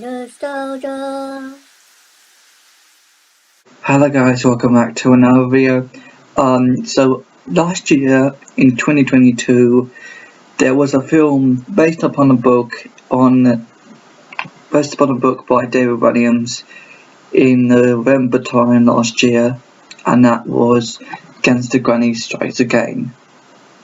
Nostalgia. Hello guys, welcome back to another video. So last year in 2022, there was a film based upon a book by David Walliams in November time last year, and that was Gangsta Granny Strikes Again.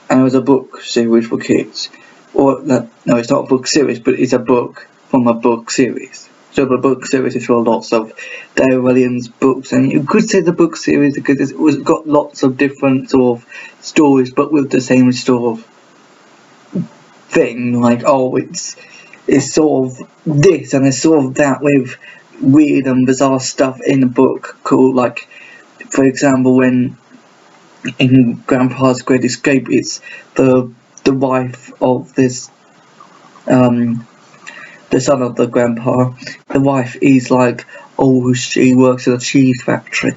And it was a book series for kids. No, it's not a book series, but it's a book from a book series. So the book series is for lots of David Walliams books, and you could say the book series because it's got lots of different sort of stories, but with the same sort of thing. Like, it's sort of this and it's sort of that, with weird and bizarre stuff in the book. Cool, like for example, when in Grandpa's Great Escape, it's the wife of this the son of the grandpa. The wife is like, she works at a cheese factory.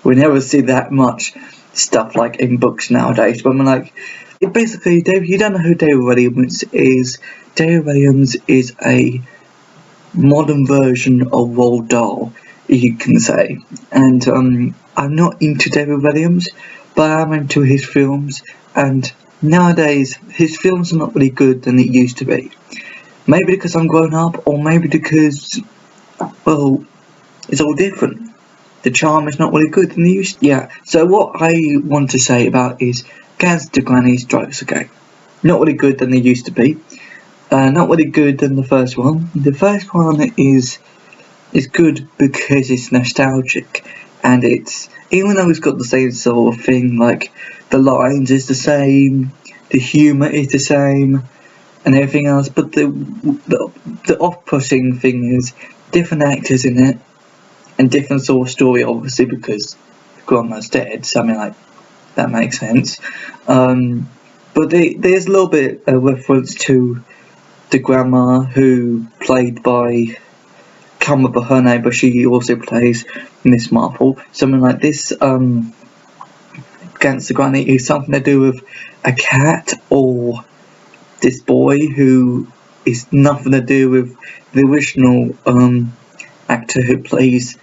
We never see that much stuff like in books nowadays, but I'm like, basically, you don't know who David Walliams is. David Walliams is a modern version of Roald Dahl, you can say. And I'm not into David Walliams, but I'm into his films, and nowadays his films are not really good than it used to be. Maybe because I'm grown up, or maybe because, well, it's all different. The charm is not really good than it used to. Yeah, so what I want to say about is Gangsta Granny Strikes Again. Not really good than they used to be. Not really good than the first one. The first one is good because it's nostalgic, and even though it's got the same sort of thing, like the lines is the same, the humour is the same, and everything else, but the off-putting thing is different actors in it, and different sort of story, obviously, because Grandma's dead, so I mean, like, that makes sense. But there's a little bit of reference to the grandma, who played by, can't remember her name, but she also plays Miss Marple. Something like this, Gangsta Granny is something to do with a cat, or this boy who is nothing to do with the original actor who plays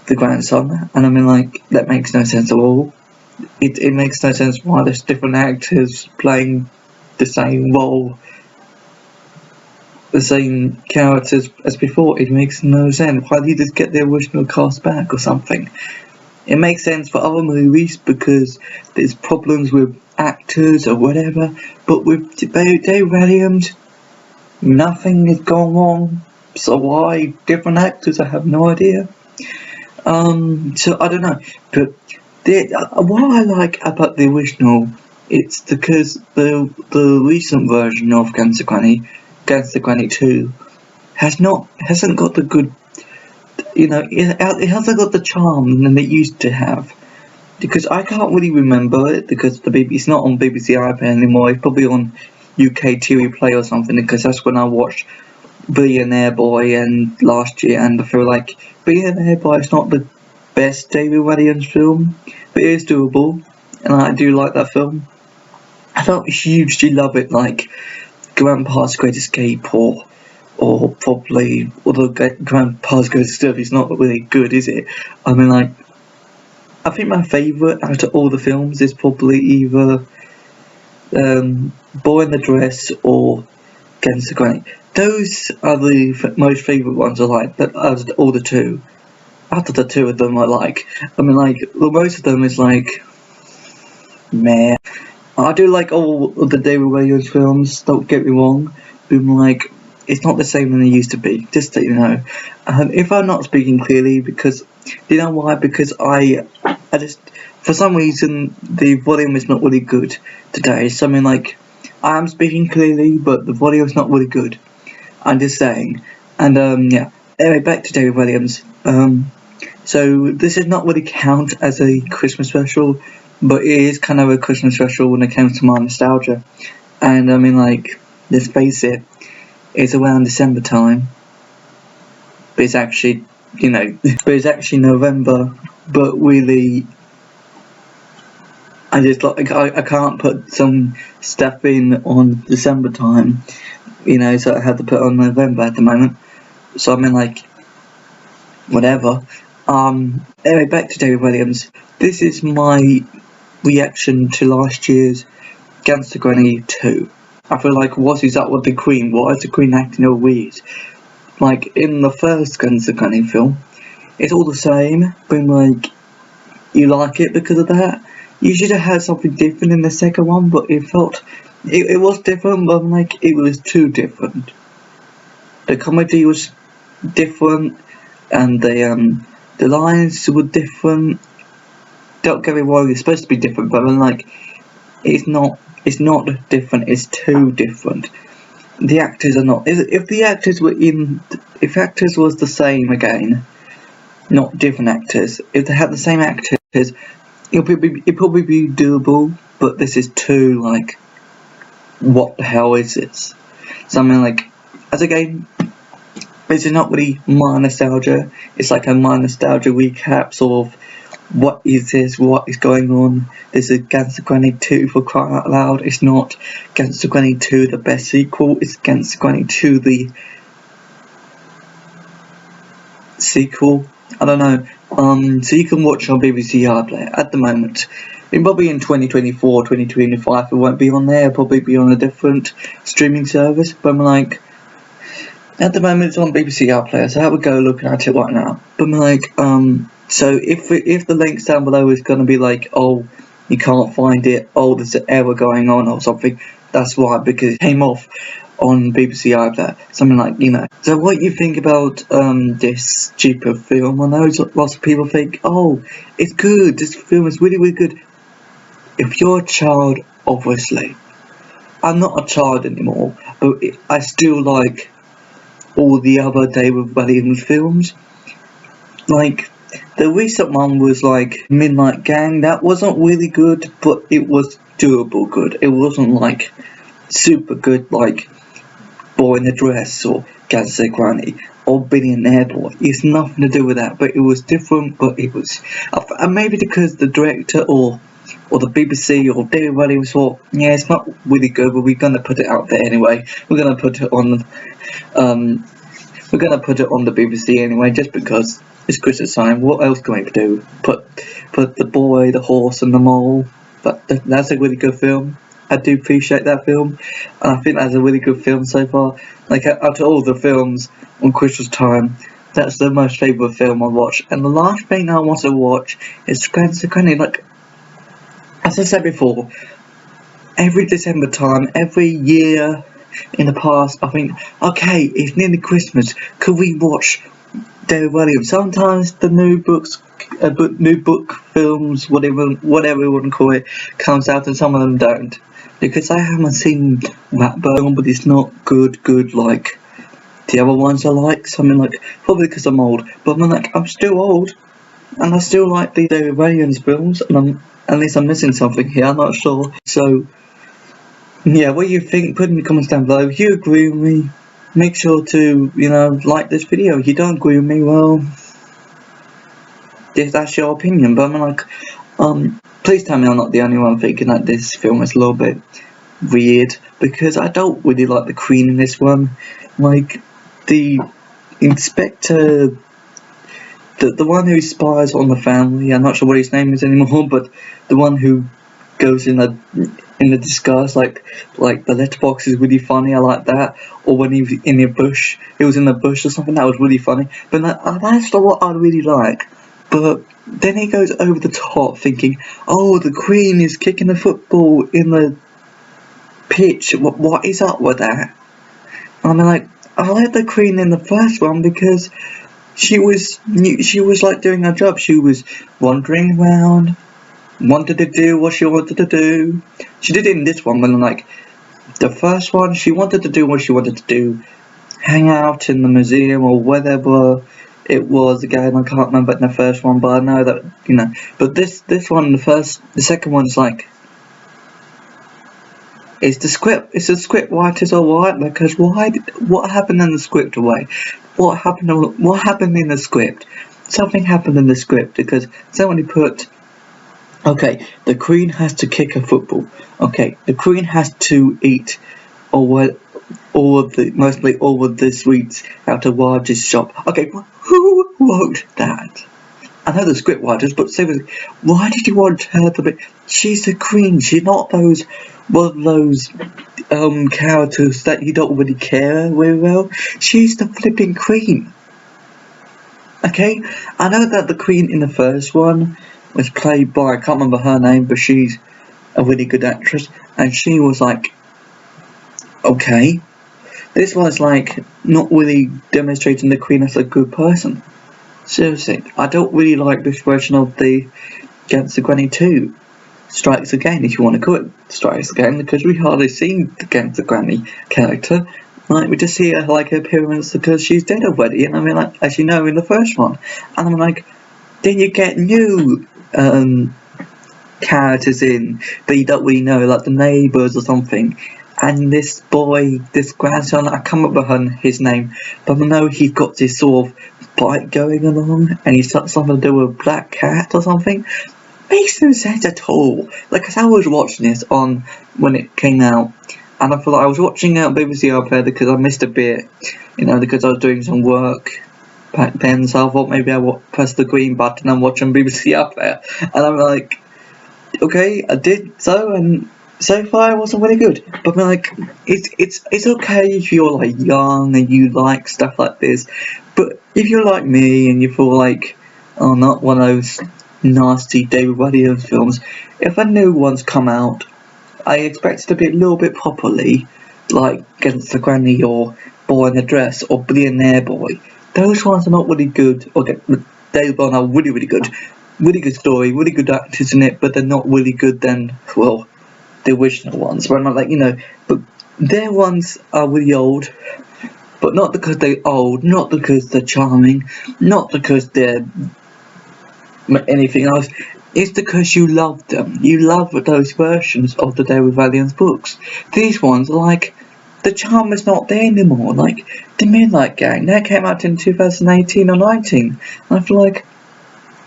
the grandson. And I mean, like, that makes no sense at all. It makes no sense why there's different actors playing the same role, the same characters as before. It makes no sense. Why do you just get the original cast back or something? It makes sense for other movies because there's problems with actors or whatever, but with David Walliams, nothing has gone wrong. So why different actors? I have no idea. So I don't know, but what I like about the original, it's because the recent version of Gangsta Granny 2, hasn't got the good, it hasn't got the charm that it used to have. Because I can't really remember it, because it's not on BBC iPlayer anymore. It's probably on UK TV Play or something, because that's when I watched Billionaire Boy and last year, and I feel like Billionaire Boy is not the best David Walliams film, but it is doable, and I do like that film. I don't hugely love it like Grandpa's Great Escape, or probably, although Grandpa's Great Escape is not really good, is it? I mean, like, I think my favourite out of all the films is probably either Boy in the Dress or Gangsta Granny. Those are the most favourite ones I like, out of all the two. Out of the two of them I like. I mean, like, most of them is like, meh. I do like all of the David Walliams films, don't get me wrong, but like, it's not the same than it used to be, just so you know. If I'm not speaking clearly, because, you know why? Because I just, for some reason, the volume is not really good today. Something like, I am speaking clearly, but the volume is not really good. I'm just saying. And yeah. Anyway, back to David Walliams. So this does not really count as a Christmas special, but it is kind of a Christmas special when it comes to my nostalgia. And I mean, like, let's face it, it's around December time, but it's actually, November, but really, I can't put some stuff in on December time, so I have to put on November at the moment. So I mean, like, whatever. Anyway, back to David Walliams. This is my reaction to last year's Gangsta Granny 2. I feel like, what is up with the Queen? Why is the Queen acting all weird? Like, in the first Gangsta Granny film, it's all the same, but like, you like it because of that. You should have had something different in the second one, but it felt, it was different, but like, it was too different. The comedy was different, and the lines were different. Don't get me wrong, it's supposed to be different, but like, it's not different, it's too different. The actors are not. If the actors were if actors was the same again, not different actors, if they had the same actors, it'd probably be doable, but this is too, like, what the hell is this? So I mean, like, as a game, this is not really my nostalgia, it's like a my nostalgia recap, sort of, what is this, what is going on. This is Gangsta Granny 2 for crying out loud. It's not Gangsta Granny 2 the best sequel, it's Gangsta Granny 2 the sequel. I don't know. So you can watch on BBC iPlayer at the moment. Probably in 2024, 2025 it won't be on there, it'll probably be on a different streaming service, but I'm like, at the moment it's on BBC iPlayer, so have a go looking at it right now. But I'm like, so if the links down below is going to be like, oh, you can't find it, oh, there's an error going on or something, that's why, because it came off on BBC iPlayer, something like, you know. So what you think about this stupid film? I know lots of people think, oh, it's good, this film is really, really good. If you're a child, obviously. I'm not a child anymore, but I still like all the other David Walliams films. Like, the recent one was like Midnight Gang. That wasn't really good, but it was doable good. It wasn't like super good like Boy in a Dress or Gangsta Granny or Billionaire Boy. It's nothing to do with that, but it was different. But it was, and maybe because the director or the BBC or David Walliams thought, yeah, it's not really good, but we're gonna put it out there anyway. We're gonna put it on the BBC anyway, just because it's Christmas time. What else can we do? Put the boy, the horse, and the mole. But that's a really good film. I do appreciate that film, and I think that's a really good film so far. Like, out of all the films on Christmas time, that's the most favourite film I watch. And the last thing I want to watch is Gangsta Granny. Like, as I said before, every December time, every year in the past, I think, okay, it's nearly Christmas, could we watch David Walliams? Sometimes the new book films, whatever you want to call it, comes out, and some of them don't, because I haven't seen that film, but it's not good like the other ones I like. Something like, probably because I'm old, but I'm like, I'm still old, and I still like the David Walliams films, and at least I'm missing something here, I'm not sure. So yeah, what do you think? Put in the comments down below. If you agree with me, make sure to, you know, like this video. If you don't agree with me, well, if that's your opinion. But I'm like, please tell me I'm not the only one thinking that this film is a little bit weird, because I don't really like the Queen in this one. Like, the inspector, the one who spies on the family, I'm not sure what his name is anymore, but the one who goes in the disguise, like the letterbox is really funny. I like that. Or when he was in the bush, he was in the bush or something, that was really funny. But that's not what I really like. But then he goes over the top, thinking, oh, the Queen is kicking the football in the pitch. What is up with that? And I'm like, I like the Queen in the first one because she was like doing her job. She was wandering around, wanted to do what she wanted to do. She did it in this one, but like the first one, she wanted to do what she wanted to do, hang out in the museum or whatever it was. Again, I can't remember in the first one, but I know that, you know. But this one, the second one's like, it's the script writers alright, because what happened in the script away? What happened in the script? Something happened in the script, because somebody put, okay, the Queen has to kick a football. Okay, the Queen has to eat, or mostly all of the sweets out of Raj's shop. Okay, who wrote that? I know the script writers, but seriously, why did you want her to be? She's the queen. She's not one of those characters that you don't really care very well. She's the flipping queen. Okay, I know that the queen in the first one was played by, I can't remember her name, but she's a really good actress, and she was like, okay. This one's like not really demonstrating the queen as a good person. Seriously, I don't really like this version of the Gangsta Granny 2 Strikes Again, if you want to call it Strikes Again, because we hardly see the Gangsta Granny character. Like, we just see her like her appearance because she's dead already, and I mean, like, as you know, in the first one. And I'm like, then you get new characters in that you don't really know, like the neighbours or something. And this boy, this grandson, I can't remember his name, but I know he's got this sort of fight going along, and he's got something to do with a black cat or something. Makes no sense at all. Like, as I was watching this on when it came out, and I thought I was watching it on BBC iPlayer because I missed a bit, because I was doing some work back then, so I thought maybe I would press the green button and watch on BBC iPlayer, and I'm like, okay, I did so, and so far it wasn't really good, but like, it's okay if you're like young and you like stuff like this, but if you're like me and you feel like, oh, not one of those nasty David Walliams films, if a new one's come out, I expect it to be a little bit properly, like Gangsta Granny or Boy in a Dress or Billionaire Boy. Those ones are not really good. Okay, they are really, really good. Really good story, really good actors in it, but they're not really good than, well, the original ones. Where I'm like, but their ones are really old, but not because they're old, not because they're charming, not because they're anything else. It's because you love them. You love those versions of the David Walliams books. These ones are like, the charm is not there anymore. Like, the Midnight Gang, that came out in 2018 or 19. And I feel like,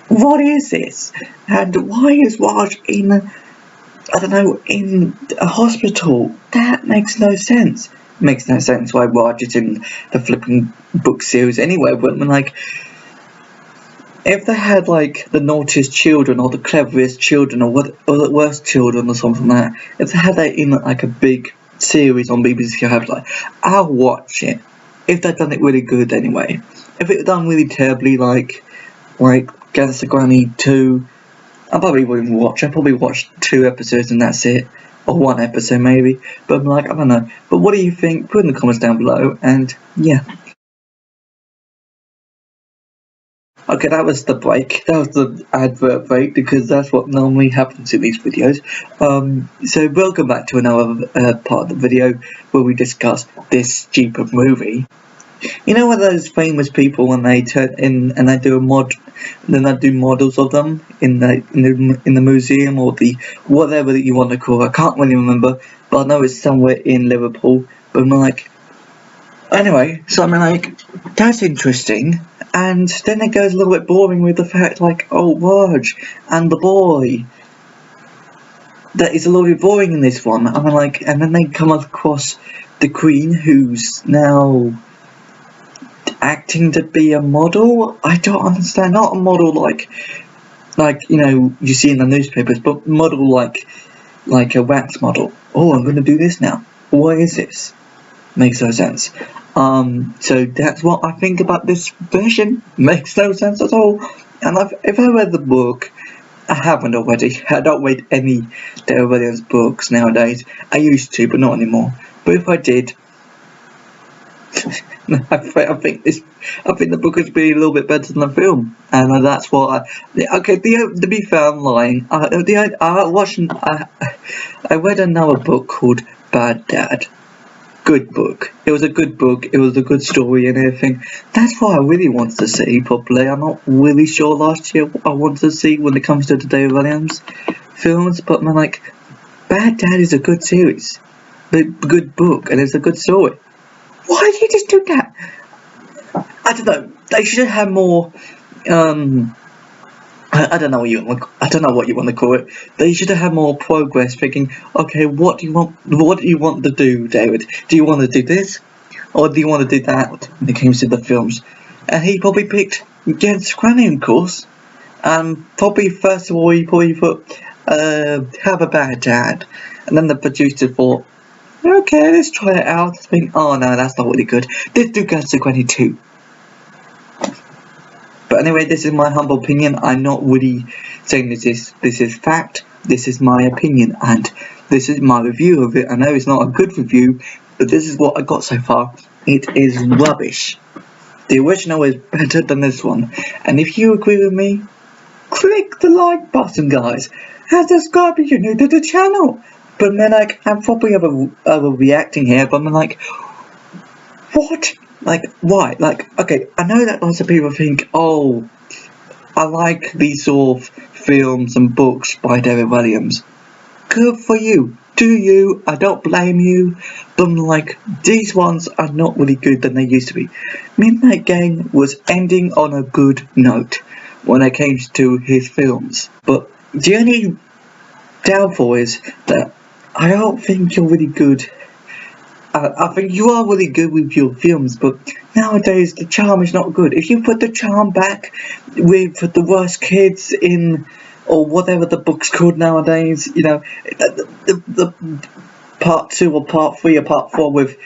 what is this? And why is Raj in a hospital? That makes no sense. Makes no sense why Raj is in the flipping book series anyway, but like, if they had like the naughtiest children or the cleverest children or the worst children or something like that, if they had that in like a big series on BBC, I'll watch it. If they'd done it really good anyway. If it done really terribly like Gangsta Granny 2, I probably wouldn't watch. I probably watch 2 episodes and that's it. Or 1 episode maybe. But I'm like, I don't know. But what do you think? Put in the comments down below, and yeah. Okay, that was the break. That was the advert break, because that's what normally happens in these videos. So welcome back to another part of the video where we discuss this stupid movie. You know, one of those famous people when they turn in and they do a mod, then they do models of them in the museum or the whatever that you want to call it. I can't really remember, but I know it's somewhere in Liverpool. But I'm like, anyway, so I'm like, that's interesting. And then it goes a little bit boring with the fact, like, oh, Raj and the boy. That is a little bit boring in this one. I'm like, and then they come across the Queen, who's now acting to be a model. I don't understand. Not a model like you see in the newspapers, but model like a wax model. Oh, I'm going to do this now. What is this? Makes no sense. So that's what I think about this version. Makes no sense at all. And if I read the book, I haven't already. I don't read any David Walliams books nowadays. I used to, but not anymore. But if I did, I think the book has been a little bit better than the film, and that's what to be fair, I'm lying. I read another book called Bad Dad. Good book. It was a good book. It was a good story and everything. That's what I really wanted to see properly. I'm not really sure last year what I wanted to see when it comes to the David Walliams films, but man, like, Bad Dad is a good series, a good book, and it's a good story. Why did you just do that? I don't know. They should have more. I I don't know what you want to call it. They should have had more progress. Thinking, okay, what do you want to do, David? Do you want to do this, or do you want to do that? When it comes to the films, and he probably picked Gangsta Granny, of course. Probably first of all, he probably put Have a Bad Dad, and then the producer thought, okay, let's try it out. Think, oh no, that's not really good. Let's do Gangsta Granny 2. But anyway, this is my humble opinion. I'm not really saying this is fact. This is my opinion, and this is my review of it. I know it's not a good review, but this is what I got so far. It is rubbish. The original is better than this one, and if you agree with me, click the like button, guys, and subscribe if you're new to the channel. But then, like, I'm probably overreacting here, but I'm like, what? Like, why? Like, okay, I know that lots of people think, oh, I like these sort of films and books by David Walliams. Good for you. Do you? I don't blame you. But like, these ones are not really good than they used to be. Midnight Gang was ending on a good note when it came to his films. But the only downfall is that I don't think you're really good. I think you are really good with your films, but nowadays the charm is not good. If you put the charm back with the worst kids in, or whatever the book's called nowadays, you know, the part 2 or part 3 or part 4 with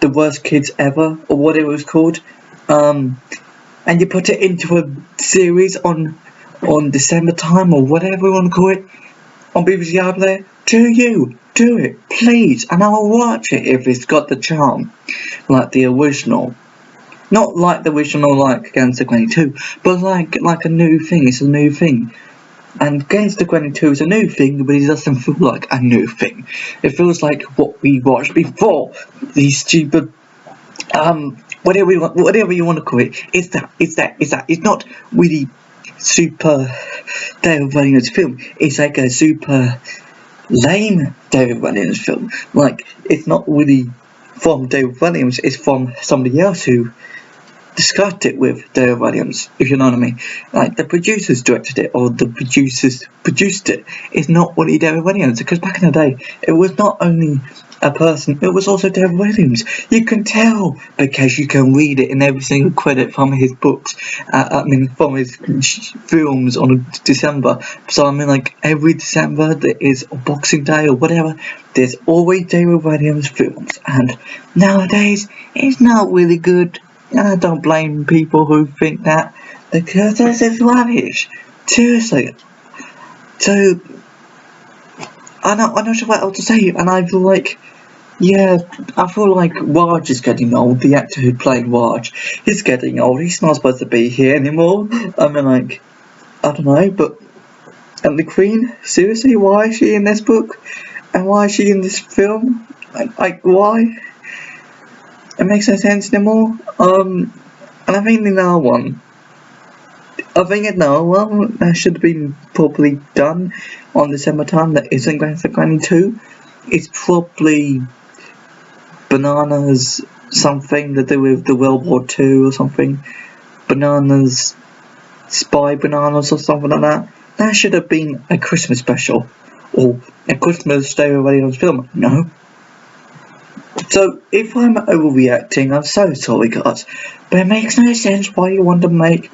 the worst kids ever, or whatever it was called, and you put it into a series on December time, or whatever you want to call it, on BBC iPlayer, do it, please, and I will watch it if it's got the charm, like the original. Not like the original, like Gangsta Granny 2, but like a new thing. It's a new thing, and Gangsta Granny 2 is a new thing, but it doesn't feel like a new thing. It feels like what we watched before. These stupid, whatever you want to call it. It's that. It's not really super David Walliams film. It's like a super lame David Walliams film. Like, it's not really from David Walliams, it's from somebody else who discussed it with David Walliams, if you know what I mean. Like, the producers directed it, or the producers produced it. It's not really David Walliams, because back in the day, it was not only a person, it was also David Walliams. You can tell, because you can read it in every single credit from his books, from his films on December. So I mean, like, every December there is a Boxing Day or whatever, there's always David Walliams films, and nowadays it's not really good, and I don't blame people who think that, because this is rubbish. Seriously. So I'm not sure what else to say, and I feel like, yeah, I feel like Raj is getting old. The actor who played Raj, he's getting old. He's not supposed to be here anymore. I mean, like, I don't know, but, and the Queen, seriously, why is she in this book? And why is she in this film? Like, why? It makes no sense anymore. And I think another one, that should have been properly done on December time, that isn't Gangsta Granny 2, it's probably Bananas something to do with the World War II or something. Bananas, Spy Bananas or something like that. That should have been a Christmas special, or a Christmas David Walliams film, no? So, if I'm overreacting, I'm so sorry, guys, but it makes no sense why you want to make,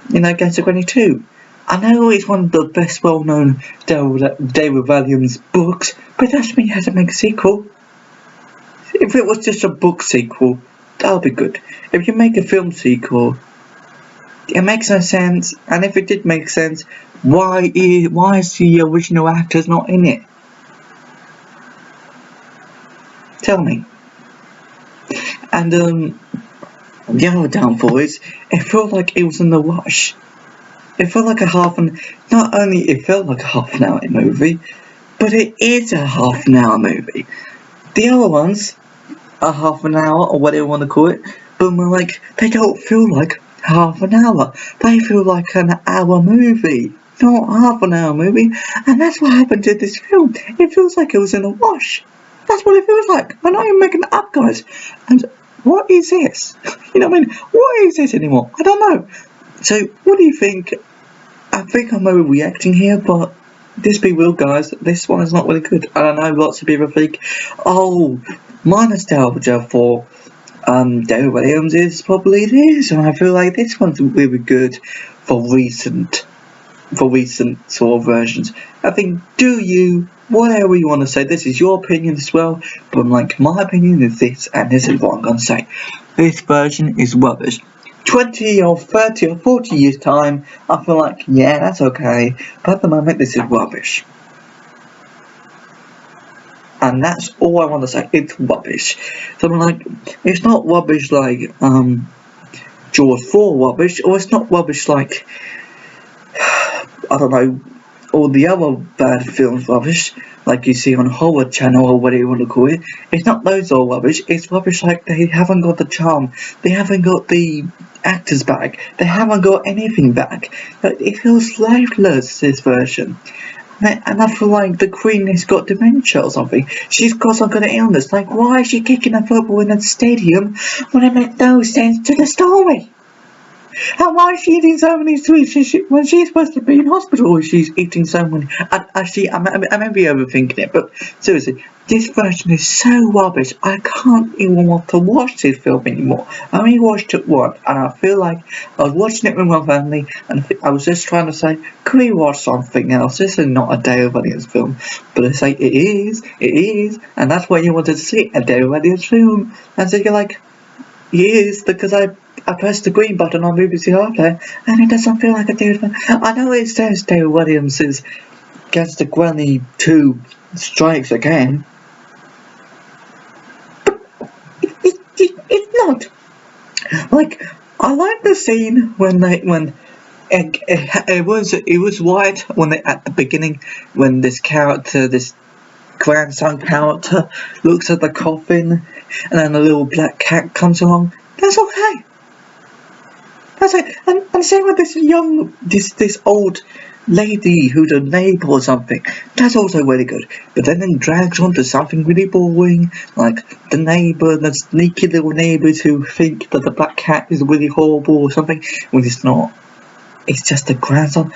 Gangsta Granny 2. I know it's one of the best well-known David Walliams books, but it doesn't mean you have to make a sequel. If it was just a book sequel, that would be good. If you make a film sequel, it makes no sense, and if it did make sense, why is the original actors not in it? Tell me. And the other downfall is, it felt like it was in the rush. It felt like not only it felt like a half an hour movie, but it is a half an hour movie. The other ones are half an hour, or whatever you want to call it, but like, they don't feel like half an hour. They feel like an hour movie, not half an hour movie, and that's what happened to this film. It feels like it was in a wash. That's what it feels like. I'm not even making it up, guys. And what is this? You know what I mean? What is this anymore? I don't know. So, what do you think? I think I'm overreacting here, but let's be real, guys. This one is not really good. And I know lots of people think, oh, my nostalgia for David Walliams is probably this, and I feel like this one's really good for recent sort of versions. I think, do you, whatever you want to say, this is your opinion as well, but like, my opinion is this, and this is what I'm going to say. This version is rubbish. 20 or 30 or 40 years time, I feel like, yeah, that's okay, but at the moment, this is rubbish. And that's all I want to say, it's rubbish. So I'm like, it's not rubbish like, Jaws 4 rubbish, or it's not rubbish like, I don't know, all the other bad films rubbish, like you see on Horror Channel or whatever you want to call it. It's not those all rubbish, it's rubbish like they haven't got the charm, they haven't got the actors back, they haven't got anything back. It feels lifeless, this version. And I feel like the Queen has got dementia or something. She's got some kind of illness. Like, why is she kicking a football in a stadium when it makes no sense to the story? And why is she eating so many sweets when she's supposed to be in hospital? She's eating so many. Actually, I may be overthinking it, but seriously, this version is so rubbish. I can't even want to watch this film anymore. I only watched it once, and I feel like I was watching it with my family, and I was just trying to say, can we watch something else? This is not a David Walliams film. But I say, it is, and that's why you wanted to see a David Walliams film. And so you're like, it is, because I pressed the green button on BBC iPlayer, and it doesn't feel like a David Walliams. I know it says David Walliams' Gangsta Granny 2 Strikes Again, but it's not. Like, I like the scene when it was white when they, at the beginning, when this grandson character looks at the coffin, and then a little black cat comes along. That's okay. That's it. And same with this old lady who's a neighbour or something. That's also really good. But then it drags on to something really boring, like the sneaky little neighbours who think that the black cat is really horrible or something, when it's not. It's just a grandson.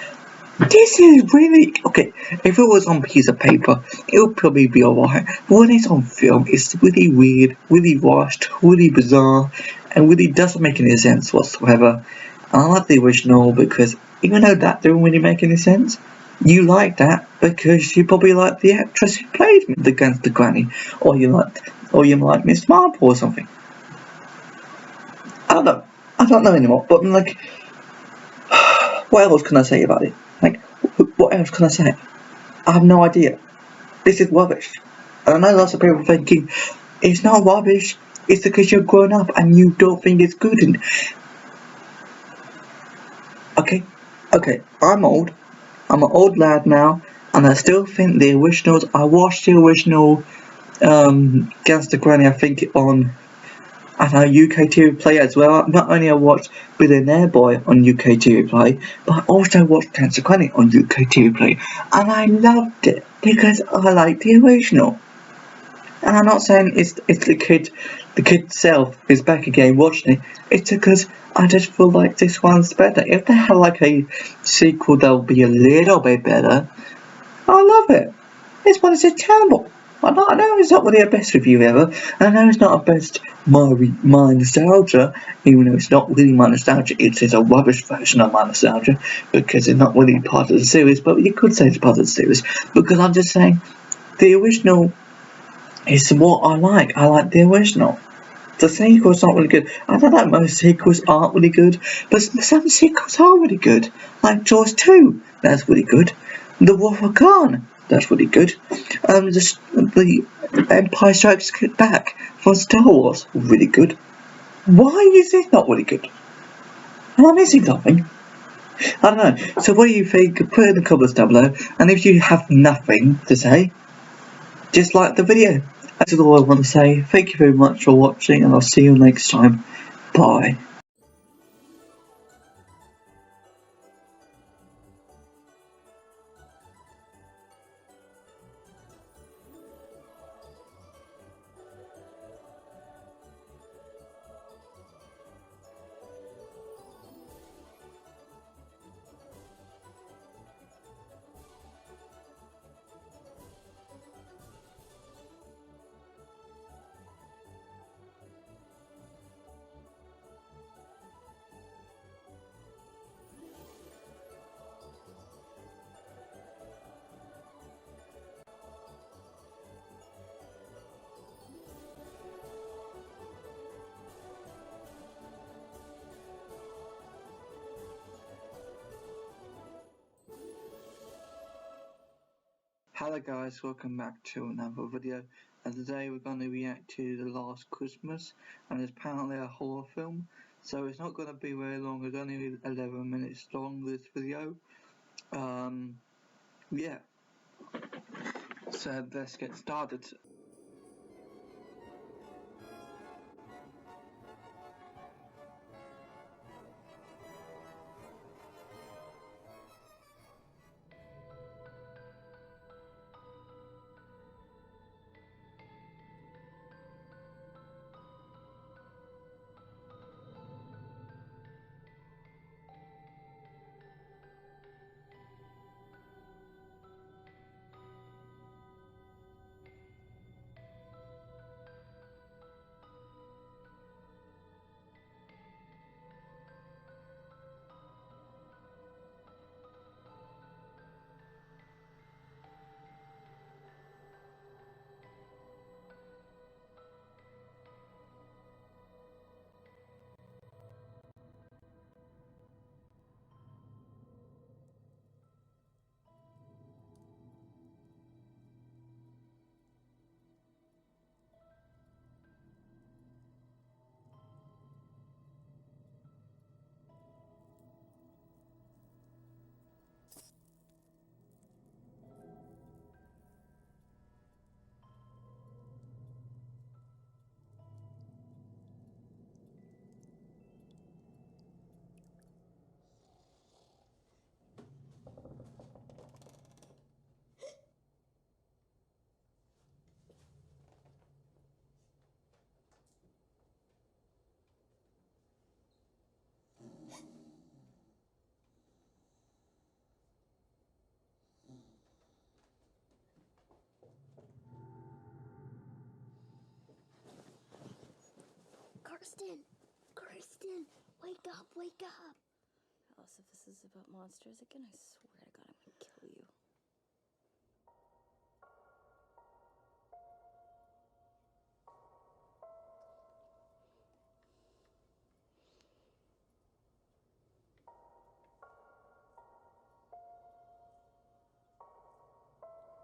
This is really okay. If it was on a piece of paper, it would probably be alright. But when it's on film, it's really weird, really rushed, really bizarre, and really doesn't make any sense whatsoever. And I like the original because even though that didn't really make any sense, you like that because you probably like the actress who played the Gangsta Granny, or you like Miss Marple or something. I don't know anymore. But like, what else can I say about it? Like, what else can I say? I have no idea. This is rubbish. And I know lots of people thinking, it's not rubbish, it's because you're grown up and you don't think it's good. And okay, I'm old. I'm an old lad now, and I still think the originals, I watched the original Gangsta Granny, I think, on UK TV Play as well. Not only I watched Billionaire Boy on UK TV Play, but I also watched Gangsta Granny on UK TV Play, and I loved it because I like the original. And I'm not saying it's the kid self is back again watching it. It's because I just feel like this one's better. If they had like a sequel that'll be a little bit better, I love it. This one is just terrible. I know it's not really a best review ever, and I know it's not a best my nostalgia, even though it's not really my nostalgia, it is a rubbish version of my nostalgia, because it's not really part of the series, but you could say it's part of the series, because I'm just saying, the original is what I like the original. The sequel's not really good. I don't know, most sequels aren't really good, but some sequels are really good, like Jaws 2, that's really good, The Wrath of Khan, that's really good. The Empire Strikes Back from Star Wars, really good. Why is it not really good? Am I missing something? I don't know. So what do you think? Put it in the comments down below. And if you have nothing to say, just like the video. That's all I want to say. Thank you very much for watching, and I'll see you next time. Bye. Hello guys, welcome back to another video, and today we're going to react to The Last Christmas, and it's apparently a horror film, so it's not going to be very long. It's only 11 minutes long, this video. Yeah, so let's get started. Kirsten, wake up, wake up. Alice, if this is about monsters again, I swear to God, I'm gonna kill you.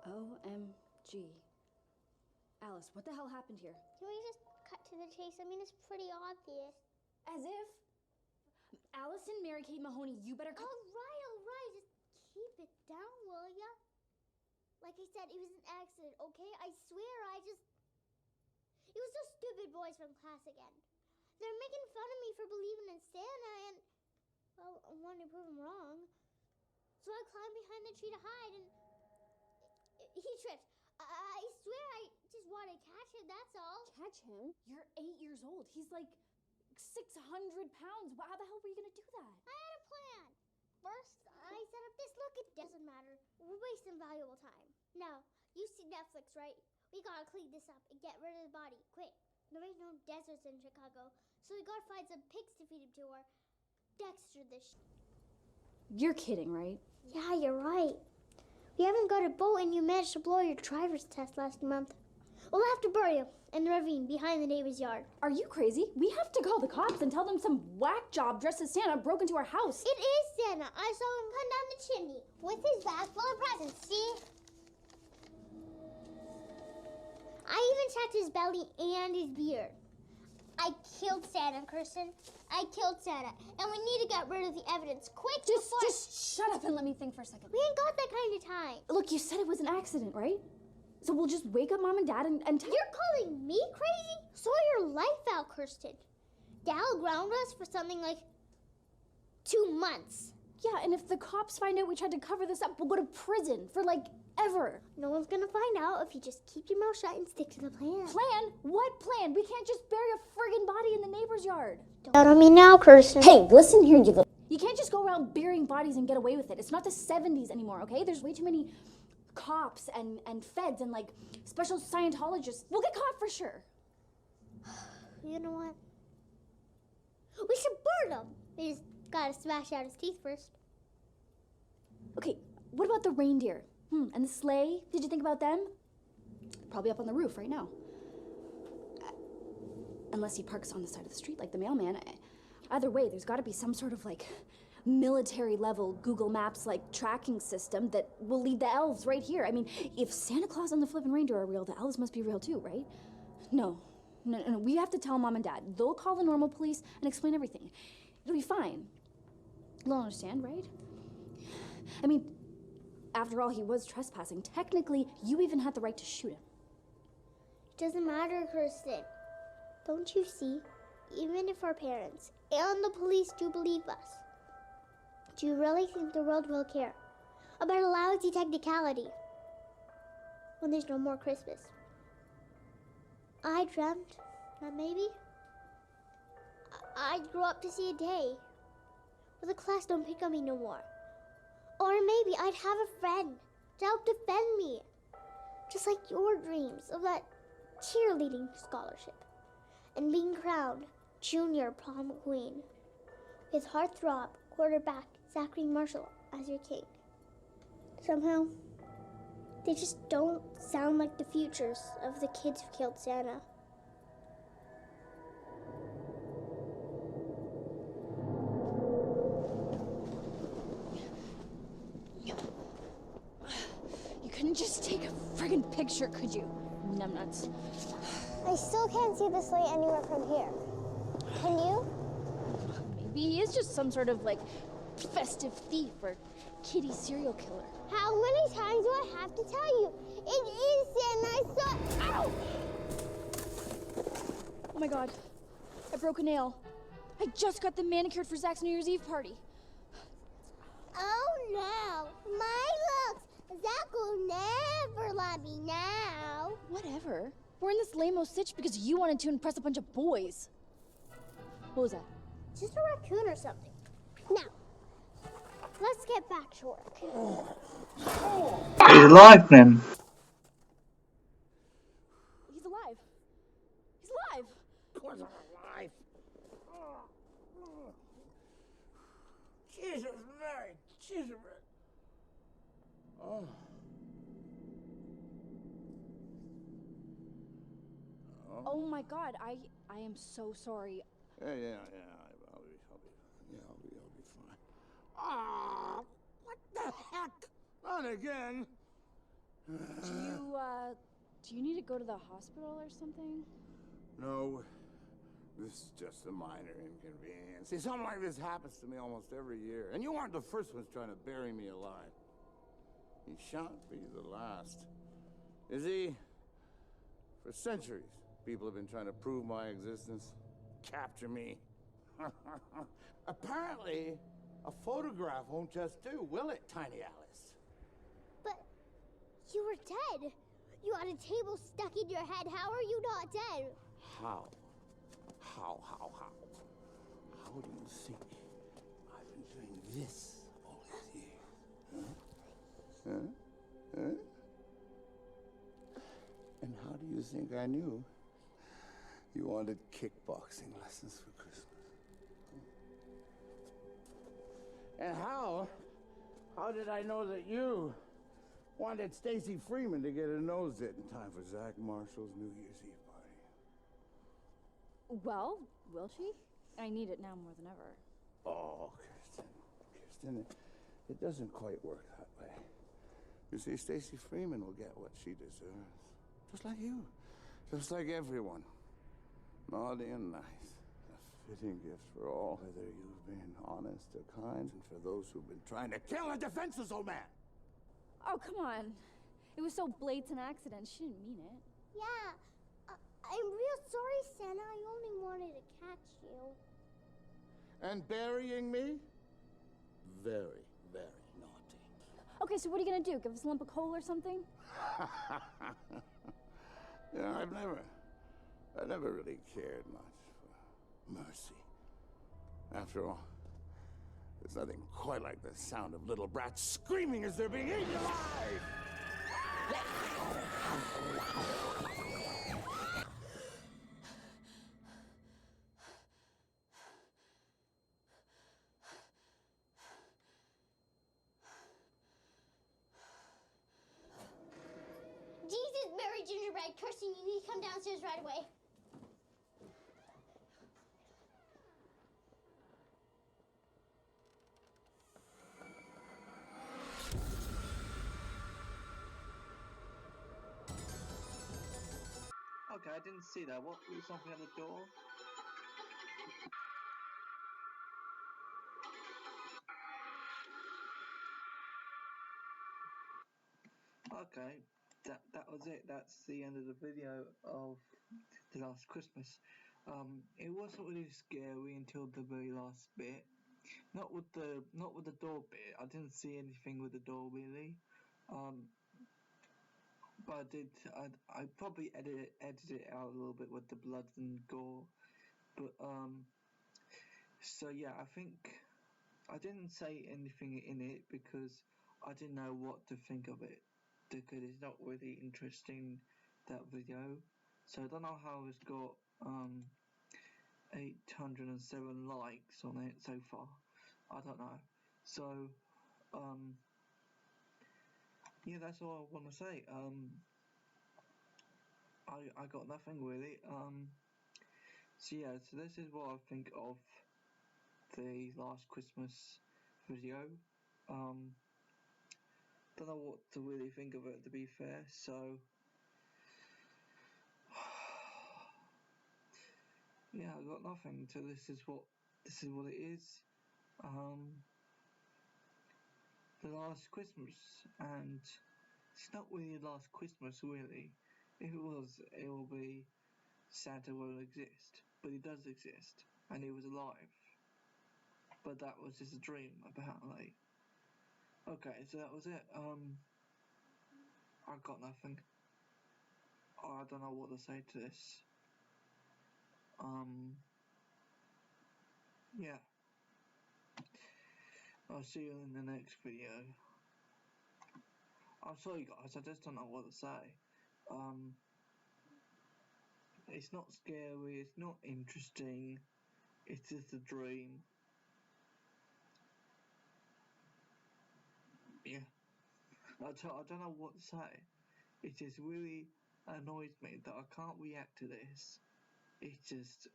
OMG. Alice, what the hell happened here? Can we just cut to the chase? I mean, it's pretty obvious. As if? Allison, Mary Kate Mahoney, you better cut. All right. Just keep it down, will ya? Like I said, it was an accident, okay? I swear, it was those stupid boys from class again. They're making fun of me for believing in Santa and, well, I wanted to prove them wrong. So I climbed behind the tree to hide and he tripped. I swear I just wanted to catch him, that's all. Catch him? You're 8 years old. He's like 600 pounds. How the hell were you gonna do that? I had a plan. First, I set up this look. It doesn't matter. We're wasting valuable time. Now, you see Netflix, right? We gotta clean this up and get rid of the body, quick. There ain't no deserts in Chicago, so we gotta find some pigs to feed him to or Dexter this You're kidding, right? Yeah, you're right. We haven't got a boat and you managed to blow your driver's test last month. We'll have to bury him in the ravine behind the neighbor's yard. Are you crazy? We have to call the cops and tell them some whack job dressed as Santa broke into our house. It is Santa. I saw him come down the chimney with his bag full of presents, see? I even checked his belly and his beard. I killed Santa, Kirsten. I killed Santa. And we need to get rid of the evidence quick Just shut up and let me think for a second. We ain't got that kind of time. Look, you said it was an accident, right? So we'll just wake up Mom and Dad and tell. You're calling me crazy? Sort your life out, Kirsten. Dad ground us for something like 2 months. Yeah, and if the cops find out we tried to cover this up, we'll go to prison for like ever. No one's gonna find out if you just keep your mouth shut and stick to the plan. Plan? What plan? We can't just bury a friggin' body in the neighbor's yard. Don't on me now, Kirsten. Hey, listen here, you can't just go around burying bodies and get away with it. It's not the 70s anymore, okay? There's way too many cops and feds and like special Scientologists. We'll get caught for sure. You know what? We should burn him. We just gotta smash out his teeth first. Okay, what about the reindeer? And the sleigh? Did you think about them? Probably up on the roof right now. Unless he parks on the side of the street like the mailman. Either way, there's gotta be some sort of like military-level Google Maps like tracking system that will lead the elves right here. I mean, if Santa Claus and the flippin' reindeer are real, the elves must be real too, right? No. We have to tell Mom and Dad. They'll call the normal police and explain everything. It'll be fine. They'll understand, right? I mean, after all, he was trespassing. Technically, you even had the right to shoot him. It doesn't matter, Kirsten. Don't you see? Even if our parents and the police do believe us, do you really think the world will care about a lousy technicality when there's no more Christmas? I dreamt that maybe I'd grow up to see a day where the class don't pick on me no more. Or maybe I'd have a friend to help defend me, just like your dreams of that cheerleading scholarship and being crowned junior prom queen with heartthrob quarterback Zachary Marshall as your king. Somehow, they just don't sound like the futures of the kids who killed Santa. You couldn't just take a friggin' picture, could you? Numbnuts. I still can't see the sleigh anywhere from here. Can you? Maybe he is just some sort of, like, festive thief or kitty serial killer. How many times do I have to tell you? It is Santa. I saw. Ow! Oh my god. I broke a nail. I just got them manicured for Zach's New Year's Eve party. Oh no. My looks. Zach will never love me now. Whatever. We're in this lame-o sitch because you wanted to impress a bunch of boys. What was that? Just a raccoon or something. Now, let's get back to work. He's alive then. He's alive. He's alive. Of course I'm alive. Jesus, Mary, Jesus. Oh. Oh my god, I am so sorry. Yeah. I'll be fine. Ah, what the heck? Not again. Do you need to go to the hospital or something? No, this is just a minor inconvenience. See, something like this happens to me almost every year, and you aren't the first ones trying to bury me alive. He shan't be the last. Is he? For centuries, people have been trying to prove my existence, capture me. Apparently, a photograph won't just do, will it, Tiny Alice? But you were dead. You had a table stuck in your head. How are you not dead? How? How do you think I've been doing this all these years? Huh? And how do you think I knew you wanted kickboxing lessons for Christmas? And how did I know that you wanted Stacy Freeman to get her nose hit in time for Zach Marshall's New Year's Eve party? Well, will she? I need it now more than ever. Oh, Kirsten, it doesn't quite work that way. You see, Stacy Freeman will get what she deserves. Just like you. Just like everyone. Naughty and nice. A fitting gift for all, whether you've been honest or kind, and for those who've been trying to kill a defenseless old man. Oh, come on. It was so blatant an accident. She didn't mean it. Yeah. I'm real sorry, Santa. I only wanted to catch you. And burying me? Very, very naughty. Okay, so what are you gonna do? Give us a lump of coal or something? Yeah, I've never really cared much for mercy. After all, there's nothing quite like the sound of little brats screaming as they're being eaten alive! Jesus, Mary, Gingerbread, Kirsten, you need to come downstairs right away. I didn't see that. What was something at the door? Okay, that was it. That's the end of the video of the last Christmas. It wasn't really scary until the very last bit. Not with the door bit. I didn't see anything with the door really. But I probably edited it out a little bit with the blood and gore. But so yeah, I think I didn't say anything in it because I didn't know what to think of it, because it's not really interesting, that video. So I don't know how it's got 807 likes on it so far. I don't know. So yeah, that's all I want to say. I got nothing really. So yeah, so this is what I think of the last Christmas video. Don't know what to really think of it, to be fair. So yeah, I got nothing. So this is what it is. The last Christmas, and it's not really the last Christmas really. If it was, it will be Santa won't exist, but he does exist, and he was alive. But that was just a dream, apparently. Okay, so that was it. I got nothing. I don't know what to say to this. Yeah. I'll see you in the next video. I'm sorry guys, I just don't know what to say. It's not scary, it's not interesting, it's just a dream. Yeah. I don't know what to say. It just really annoys me that I can't react to this. It's just,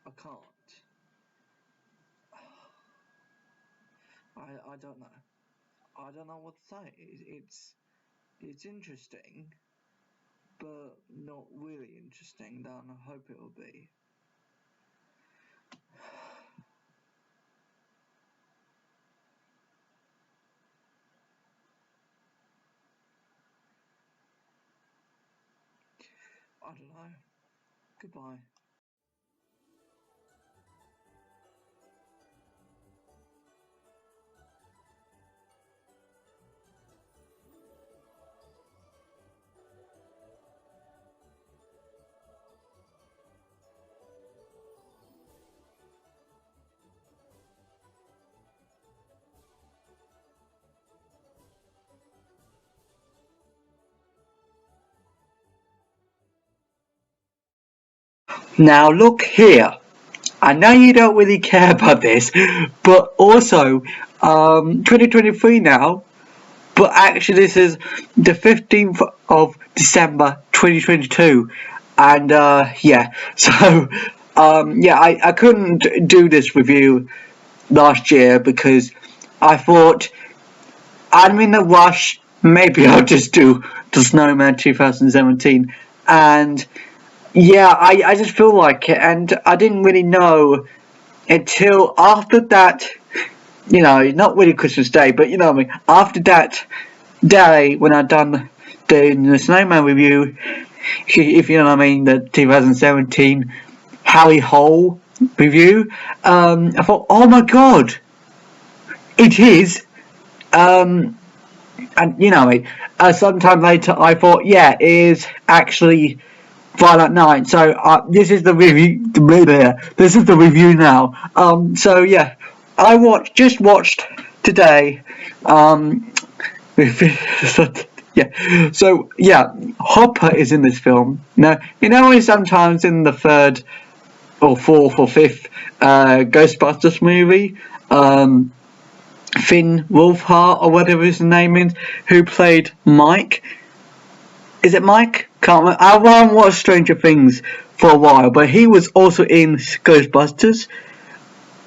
I can't. I don't know. I don't know what to say. It's interesting, but not really interesting than I hope it will be. I don't know. Goodbye. Now look here. I know you don't really care about this, but also 2023 now, but actually this is the 15th of December 2022, and yeah, so yeah, I couldn't do this review last year because I thought I'm in a rush, maybe I'll just do the Snowman 2017, and yeah, I just feel like it, and I didn't really know until after that, you know, not really Christmas Day, but you know what I mean, after that day when I'd done the Snowman review, if you know what I mean, the 2017 Harry Hole review, I thought, oh my god, it is, and you know what I mean, sometime later I thought, yeah, it is actually Violent Night. So this is the review. This is the review now. So yeah, I just watched today. Yeah. So yeah, Hopper is in this film. Now you know sometimes in the third or fourth or fifth Ghostbusters movie, Finn Wolfhard or whatever his name is, who played Mike. Is it Mike? Can't remember. I haven't watched Stranger Things for a while, but he was also in Ghostbusters,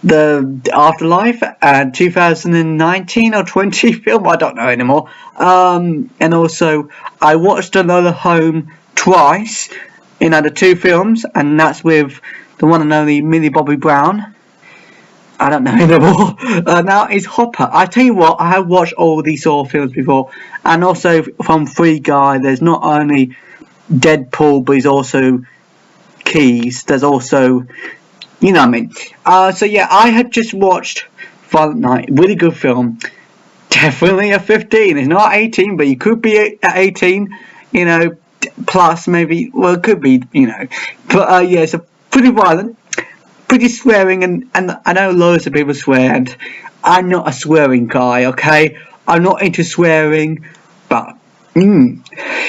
the Afterlife, and 2019 or 20 film, I don't know anymore. And also, I watched Another Home twice, the 2 films, and that's with the one and only Millie Bobby Brown. I don't know anymore. Now it's Hopper. I tell you what, I have watched all these sort of films before, and also from Free Guy, there's not only Deadpool, but he's also Keys. There's also, you know what I mean. So yeah, I had just watched Violent Night. Really good film. Definitely a 15. It's not 18, but you could be at 18. You know, plus maybe. Well, it could be. You know, but yeah, it's pretty violent. Pretty swearing, and I know loads of people swear, and I'm not a swearing guy, okay? I'm not into swearing, but you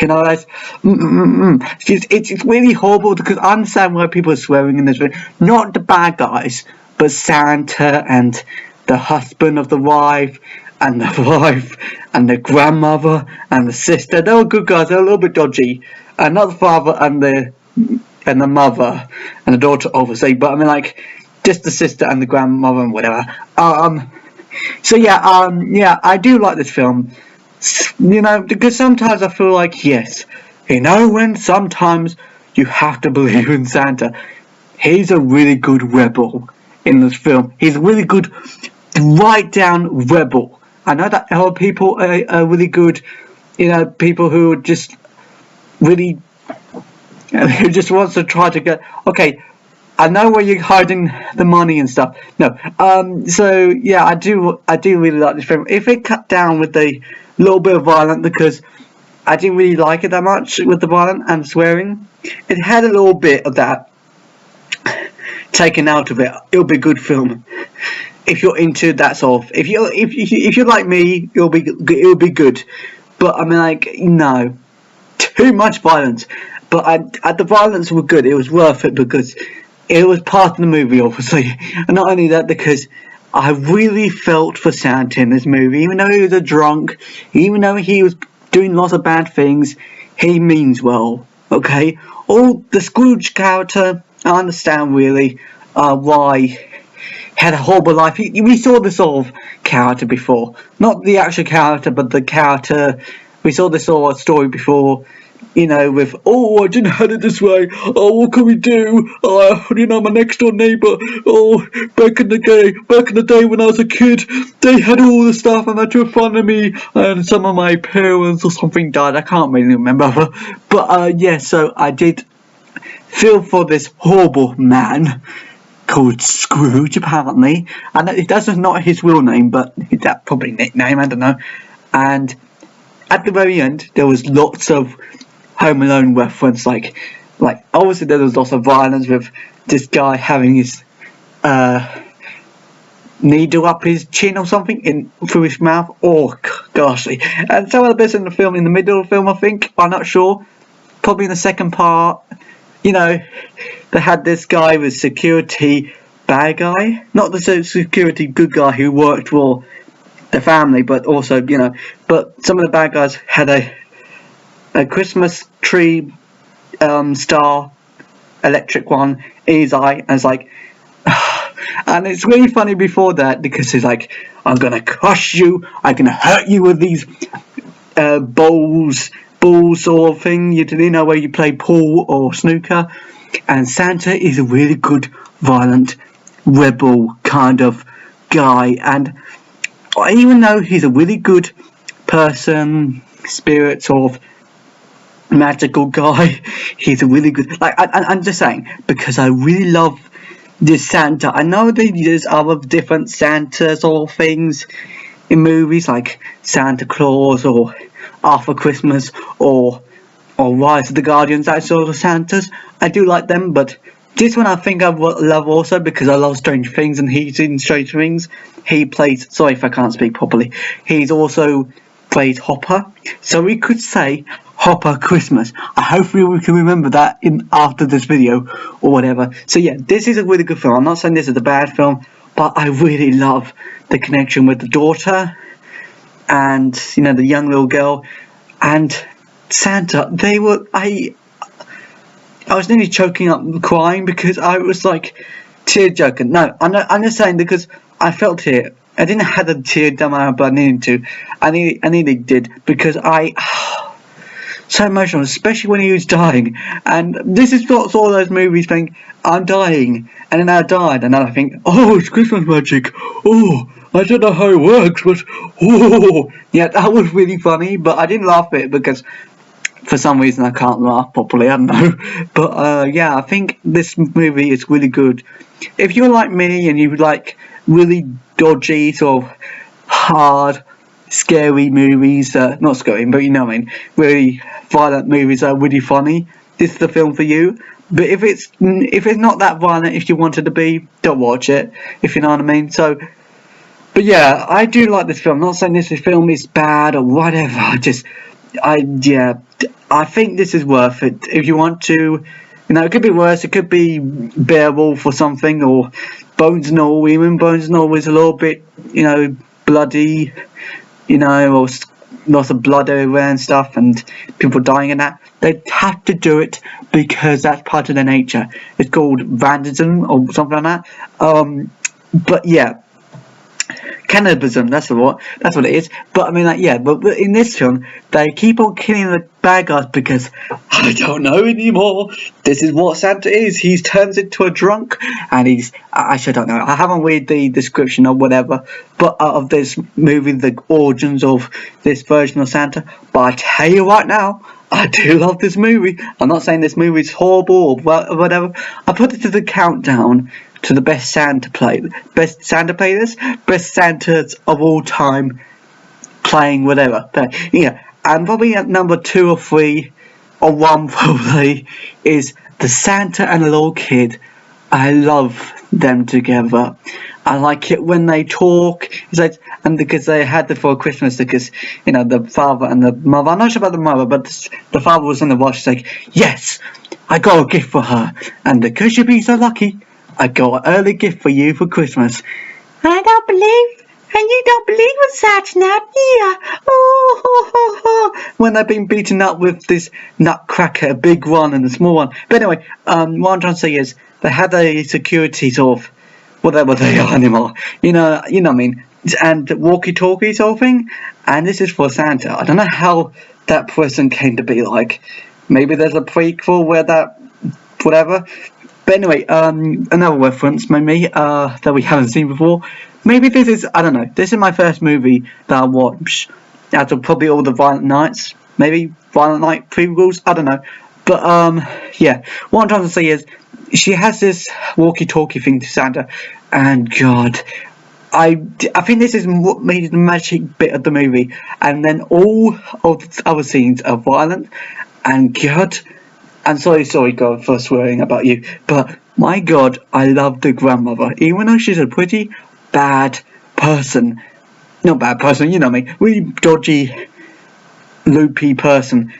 know, that's it's really horrible, because I understand why people are swearing in this film. Not the bad guys, but Santa and the husband of the wife, and the wife, and the grandmother, and the sister. They were good guys. They're a little bit dodgy, and not the father and the mother and the daughter, obviously, but I mean, like, just the sister and the grandmother and whatever. So yeah, yeah, I do like this film, you know, because sometimes I feel like, yes, you know, when sometimes you have to believe in Santa. He's a really good rebel in this film. He's a really good, right down rebel. I know that other people are really good, you know, people who are just really, who just wants to try to get, okay, I know where you're hiding the money and stuff. No, so yeah, I do really like this film. If it cut down with the little bit of violence, because I didn't really like it that much with the violence and swearing, it had a little bit of that taken out of it. It'll be a good film if you're into that sort of. If you're like me, it'll be good. But I mean, like, no, too much violence. But the violence was good. It was worth it because it was part of the movie, obviously. And not only that, because I really felt for Santa in this movie. Even though he was a drunk, even though he was doing lots of bad things, he means well, okay? All the Scrooge character, I understand really why he had a horrible life. We saw this sort of character before. Not the actual character, but the character. We saw this sort of story before. You know, with, oh, I didn't have it this way, oh, what can we do, you know, my next door neighbour, oh, back in the day when I was a kid, they had all the stuff and they were fun of me, and some of my parents or something died, I can't really remember, but yeah, so I did feel for this horrible man called Scrooge, apparently, and that's not his real name, but that's probably nickname, I don't know, and at the very end, there was lots of Home Alone reference, like obviously there was lots of violence with this guy having his needle up his chin or something through his mouth. Oh, ghastly. And some of the bits in the film, in the middle of the film, I think, I'm not sure, probably in the second part, you know, they had this guy with security bad guy, not the security good guy who worked for the family, but also, you know, but some of the bad guys had a Christmas tree star electric one in his eye, and it's like, and it's really funny before that, because he's like, I'm gonna crush you, I'm gonna hurt you with these balls sort of thing, you know, where you play pool or snooker. And Santa is a really good violent rebel kind of guy, and even though he's a really good person, spirit sort of magical guy, he's a really good, like, I'm just saying, because I really love this Santa. I know there's other different Santa sort of things in movies, like Santa Claus or After Christmas or Rise of the Guardians, that sort of Santas. I do like them, but this one I think I love also because I love Stranger Things, and he's in Stranger Things. He plays, sorry if I can't speak properly, he's also plays Hopper, so we could say Hopper Christmas. I hopefully we can remember that after this video or whatever. So yeah, this is a really good film. I'm not saying this is a bad film, but I really love the connection with the daughter and, you know, the young little girl and Santa. They were, I was nearly choking up and crying because I was like tear jerking. No, I'm just saying because I felt it. I didn't have a tear down my eye, but I needed to. I nearly did because so emotional, especially when he was dying. And this is what all those movies think, I'm dying, and then I died, and then I think, oh, it's Christmas magic. Oh, I don't know how it works, but oh, yeah, that was really funny. But I didn't laugh at it because for some reason I can't laugh properly. I don't know. But yeah, I think this movie is really good. If you're like me and you like really dodgy, sort of hard, scary movies, not scary, but you know what I mean, really violent movies that are really funny, this is the film for you. But if it's not that violent, if you want it to be, don't watch it, if you know what I mean. So, but yeah, I do like this film. I'm not saying this film is bad or whatever. I think this is worth it. If you want to, you know, it could be worse. It could be bearable for something, or Bones and All. Even Bones and All was a little bit, you know, bloody, you know, or lots of blood everywhere and stuff, and people dying and that. They have to do it because that's part of their nature. It's called vandalism or something like that. But yeah, cannibalism. That's what it is. But I mean, like, yeah. But in this film, they keep on killing the bad guys because I don't know anymore. This is what Santa is. He turns into a drunk, and he's. Actually, I don't know. I haven't read the description or whatever, but of this movie, the origins of this version of Santa. But I tell you right now, I do love this movie. I'm not saying this movie is horrible or whatever. I put it to the countdown to the best Santa playlist, best Santas of all time playing whatever. But yeah, and probably at number 2 or 3 or 1 probably is the Santa and the little kid. I love them together. I like it when they talk. It's like, and because they had it for Christmas, because you know the father and the mother. I'm not sure about the mother, but the father was in the watch. He's like, yes, I got a gift for her, and because you've been so lucky, I got an early gift for you for Christmas. I don't believe, and you don't believe in Santa now, do you? Oh. When they've been beaten up with this nutcracker, a big one and a small one. But anyway, what I'm trying to say is they had a security sort of whatever they are anymore. You know what I mean? And walkie-talkie sort of thing. And this is for Santa. I don't know how that person came to be like. Maybe there's a prequel where that whatever. But anyway, another reference maybe that we haven't seen before. Maybe this is, I don't know, this is my first movie that I watched out of probably all the Violent Nights. Maybe Violent Night prequels, I don't know. But yeah, what I'm trying to say is she has this walkie-talkie thing to Santa, and God, I think this is what made the magic bit of the movie. And then all of the other scenes are violent, and God, I'm sorry God for swearing about you, but my God, I love the grandmother, even though she's a pretty bad person. Not bad person, you know me, really dodgy, loopy person.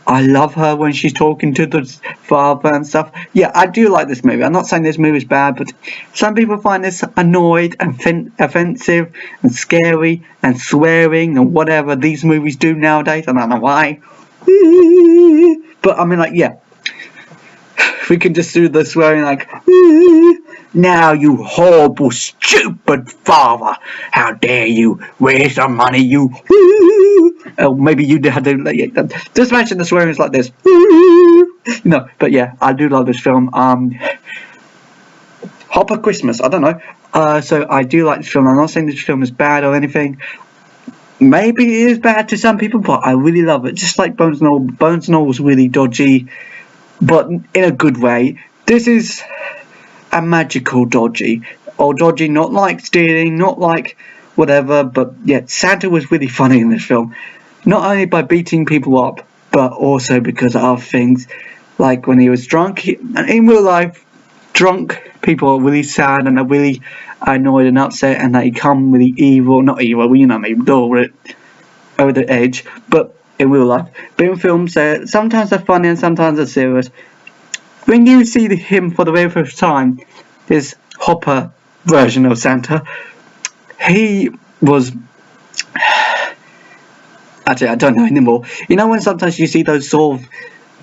I love her when she's talking to the father and stuff. Yeah, I do like this movie. I'm not saying this movie is bad, but some people find this annoyed and offensive and scary and swearing and whatever these movies do nowadays. I don't know why. But I mean, like, yeah, we can just do the swearing like, now you horrible, stupid father, how dare you, where's the money, you, oh, maybe you had to, just imagine the swearing is like this, no, but yeah, I do love this film. Hopper Christmas, I don't know, so I do like this film. I'm not saying this film is bad or anything. Maybe it is bad to some people, but I really love it. Just like Bones and All. Bones and All was really dodgy, but in a good way. This is a magical dodgy. Or dodgy, not like stealing, not like whatever, but yeah, Santa was really funny in this film. Not only by beating people up, but also because of things. Like when he was drunk. And in real life, drunk people are really sad and are really annoyed and upset, and they come really evil, not evil, you know what I mean, over the edge, but in real life. But in films, sometimes they're funny and sometimes they're serious. When you see him for the very first time, this Hopper version of Santa, he was, actually I don't know anymore. You know when sometimes you see those sort of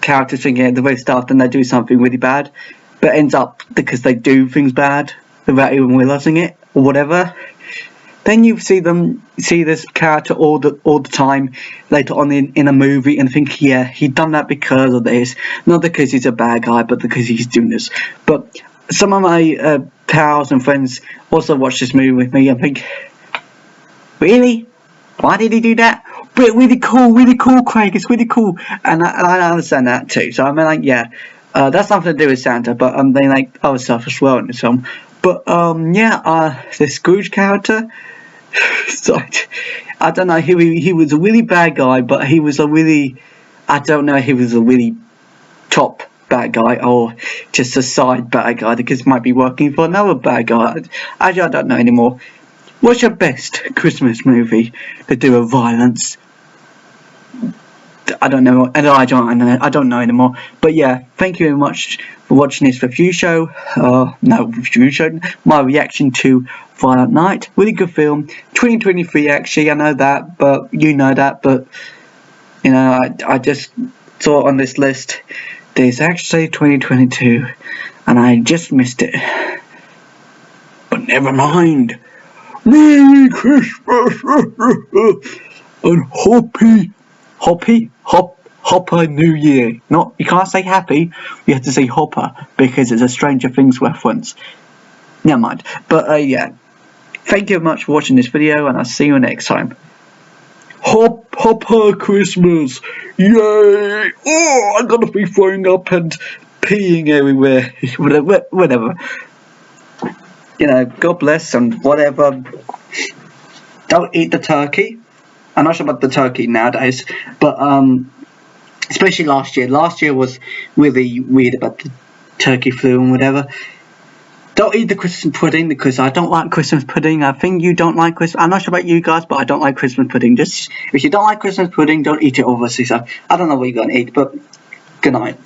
characters thinking at the very start and they do something really bad, but ends up because they do things bad without even realising it, or whatever. then you see this character all the time later on in a movie and think, yeah, he done that because of this, not because he's a bad guy, but because he's doing this. But some of my pals and friends also watch this movie with me and think, really? Why did he do that? But really cool, Craig. It's really cool, and I understand that too. So I mean, like, yeah, that's nothing to do with Santa, but they like other stuff as well in the film. But yeah, the Scrooge character. So, I don't know. He was a really bad guy, but he was a really, I don't know. He was a really top bad guy or just a side bad guy because he might be working for another bad guy. Actually, I don't know anymore. What's your best Christmas movie to do with violence? I don't know, and I don't know anymore. But yeah, thank you very much for watching this review show. My reaction to Violent Night. Really good film. 2023 actually, I know that, but you know that, but you know, I just saw on this list there's actually 2022 and I just missed it. But never mind. Merry Christmas and Hopper New Year. Not, you can't say happy, you have to say Hopper because it's a Stranger Things reference. Never mind. But yeah, thank you very much for watching this video and I'll see you next time. Hopper Christmas, yay! Oh, I'm gonna be throwing up and peeing everywhere. Whatever. You know, God bless and whatever. Don't eat the turkey. I'm not sure about the turkey nowadays, but especially last year. Last year was really weird about the turkey flu and whatever. Don't eat the Christmas pudding because I don't like Christmas pudding. I think you don't like Christmas. I'm not sure about you guys, but I don't like Christmas pudding. Just if you don't like Christmas pudding, don't eat it obviously. So I don't know what you're gonna eat, but good night.